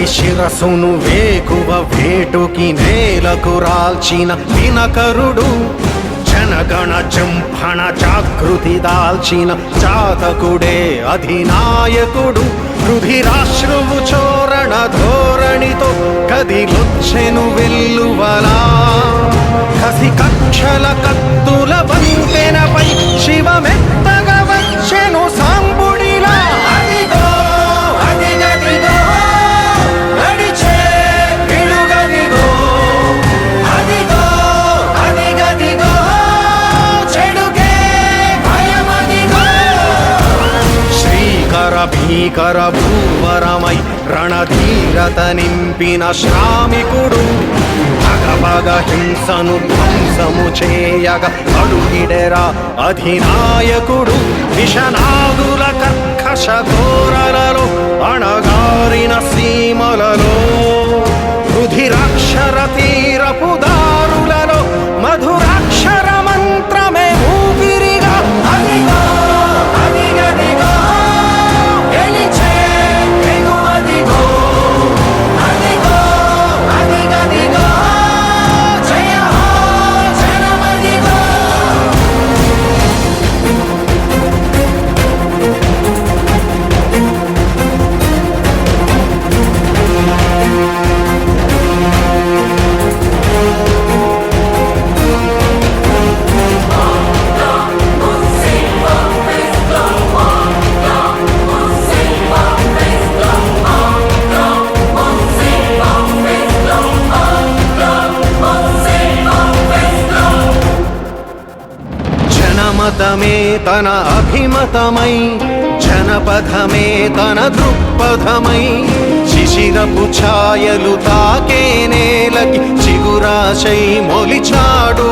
కటి శిరసును వేకువ వేటుకి నేలకు రాల్చిన దినకరుడు, జనగణ జంభణ జాగృతి దాల్చిన జాతకుడే అధినాయకుడు. రుధిరాశ్రువు చోరణ ధోరణితో కదిలొచ్చెను వెల్లువలా, కసి కక్షల కత్తుల వంతెనపై శివమెత్తగా వచ్చెను సాంబుడిలా. అదిగో అదిగదిగో నడిచే పిడుగదిగో, అదిగో అదిగదిగో చెడుకే భయమదిగో. శ్రీకర భీకర భూవరమై రణధీరత నింపిన శ్రామికుడు, భగభగ హింసను ధ్వంసము చేయగ అడుగిడెరా అధినాయకుడు. విషనాగుల కర్కశ ఘోరలలో అణగారిన సీమలలో, రుధిరాక్షర తీరపు దారులలో మధురాక్షర మంత్రమే ఊపిరిగా. అదిగో అదిగదిగో గెలిచే ఎగువదిగో, అదిగో అదిగదిగో జయ హో జనమదిగో. జనమతమే తన అభిమతమై, జనపథమే తన దృక్పథమై, శిశిరపు ఛాయలు తాకే నేలకి చిగురాశై మొలిచాడు.